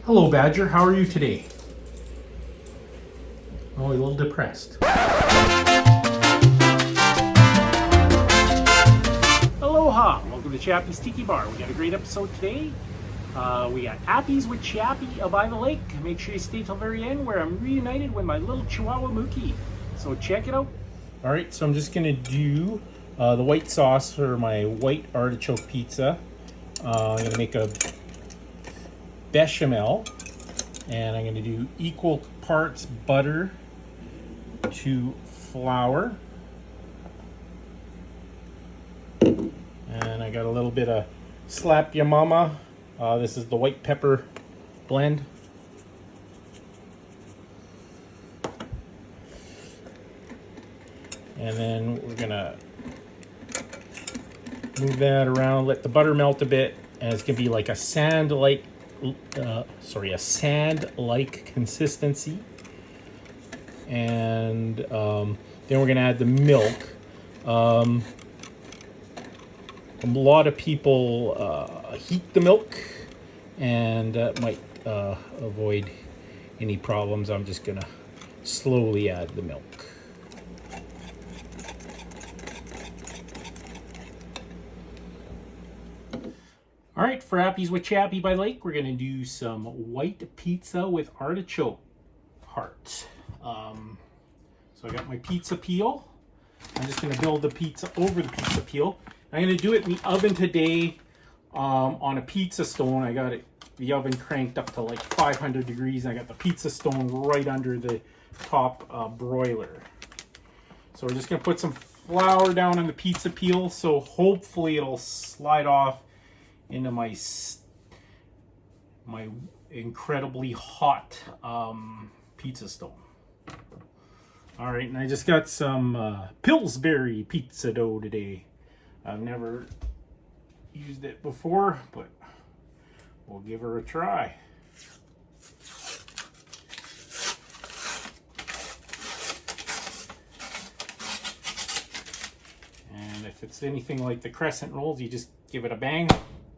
Hello, Badger. How are you today? Oh, a little depressed. Aloha! Welcome to Chappy's Tiki Bar. We got a great episode today. We got Appies with Chappy by the lake. Make sure you stay till the very end where I'm reunited with my little Chihuahua Mookie. So check it out. Alright, so I'm just going to do the white sauce for my white artichoke pizza. I'm going to make a Bechamel. And I'm going to do equal parts butter to flour. And I got a little bit of Slap Ya Mama. This is the white pepper blend. And then we're gonna move that around, let the butter melt a bit, and it's gonna be like a sand-like consistency. And then we're gonna add the milk. A lot of people heat the milk, and that might avoid any problems. I'm just gonna slowly add the milk. All right, for Appies with Chappy by Lake, we're gonna do some white pizza with artichoke heart. So I got my pizza peel. I'm just gonna build the pizza over the pizza peel. I'm gonna do it in the oven today on a pizza stone. I got the oven cranked up to like 500 degrees. And I got the pizza stone right under the top broiler. So we're just gonna put some flour down on the pizza peel. So hopefully it'll slide off into my incredibly hot pizza stone. All right, and I just got some Pillsbury pizza dough today. I've never used it before, but we'll give her a try. And if it's anything like the crescent rolls, you just give it a bang.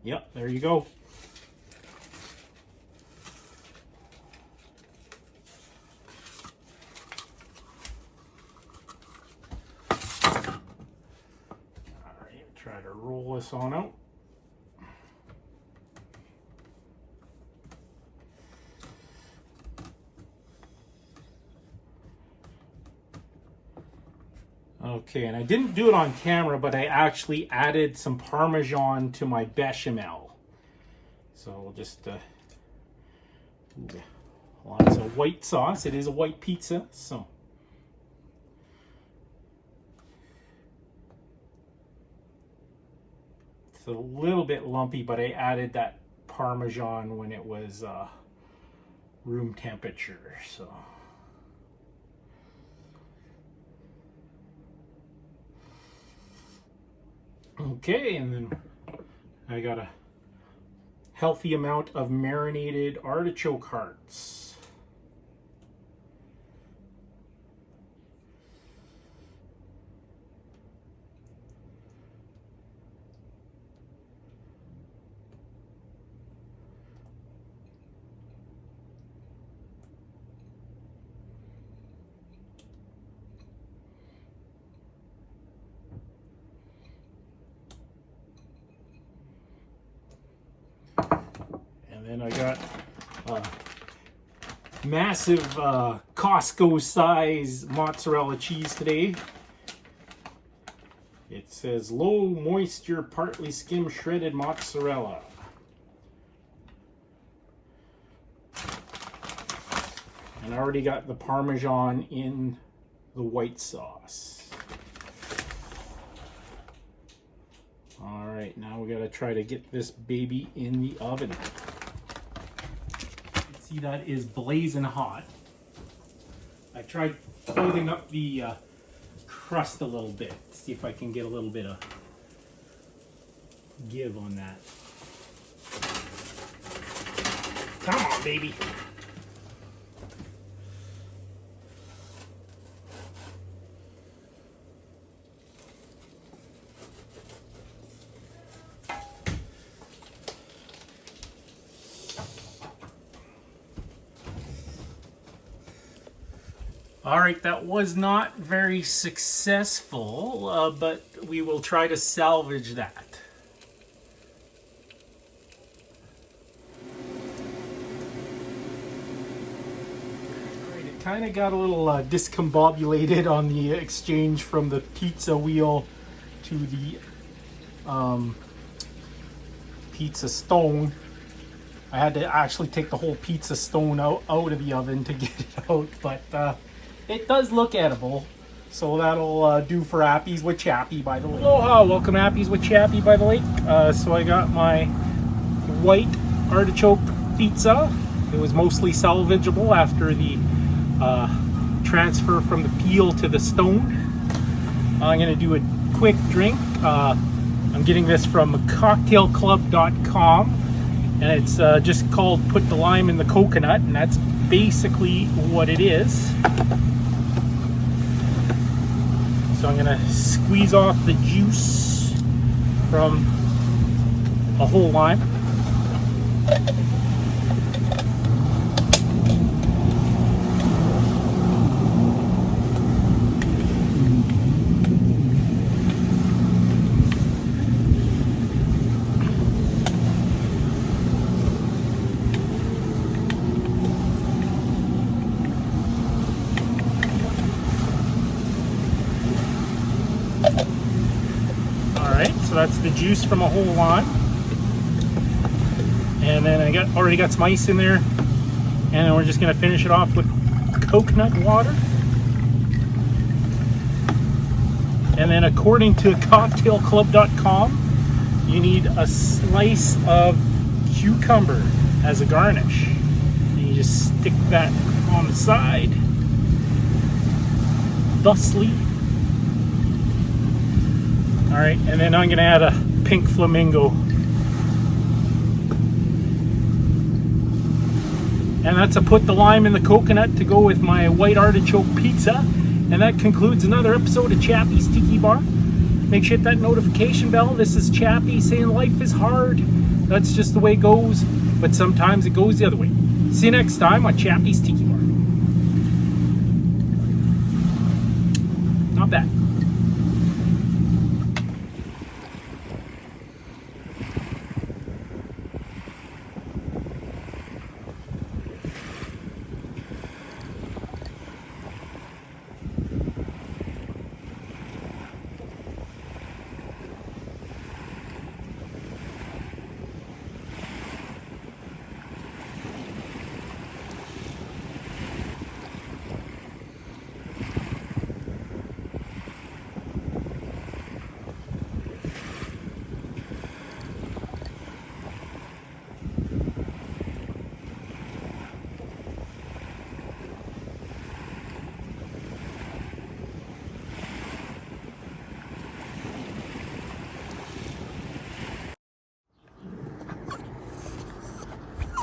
Yep, there you go. Try to roll this on out. Okay, and I didn't do it on camera, but I actually added some Parmesan to my Bechamel. So we'll just lots of white sauce. It is a white pizza, so. A little bit lumpy, but I added that Parmesan when it was room temperature. So okay, and then I got a healthy amount of marinated artichoke hearts. And I got massive Costco size mozzarella cheese today. It says low moisture, partly skim shredded mozzarella. And I already got the Parmesan in the white sauce. All right, now we gotta try to get this baby in the oven. See, that is blazing hot. I tried holding up the crust a little bit, see if I can get a little bit of give on that. Come on, baby. All right, that was not very successful, but we will try to salvage that. All right, it kind of got a little discombobulated on the exchange from the pizza wheel to the pizza stone. I had to actually take the whole pizza stone out of the oven to get it out, but it does look edible, so that'll do for Appies with Chappy by the lake. Aloha, welcome to Appies with Chappy by the lake. So I got my white artichoke pizza. It was mostly salvageable after the transfer from the peel to the stone. I'm going to do a quick drink. I'm getting this from cocktailclub.com, and it's just called Put the Lime in the Coconut, and that's basically what it is. So I'm gonna squeeze off the juice from a whole lime. So that's the juice from a whole lime, and then I already got some ice in there, and then we're just going to finish it off with coconut water. And then according to cocktailclub.com, you need a slice of cucumber as a garnish, and you just stick that on the side thusly. All right, and then I'm gonna add a pink flamingo. And that's a put the lime in the coconut to go with my white artichoke pizza. And that concludes another episode of Chappy's Tiki Bar. Make sure you hit that notification bell. This is Chappy saying life is hard. That's just the way it goes, but sometimes it goes the other way. See you next time on Chappy's Tiki Bar. Not bad.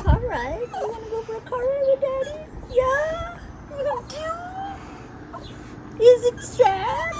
Alright, you wanna go for a car ride with Daddy? Yeah? You do? Is it sad?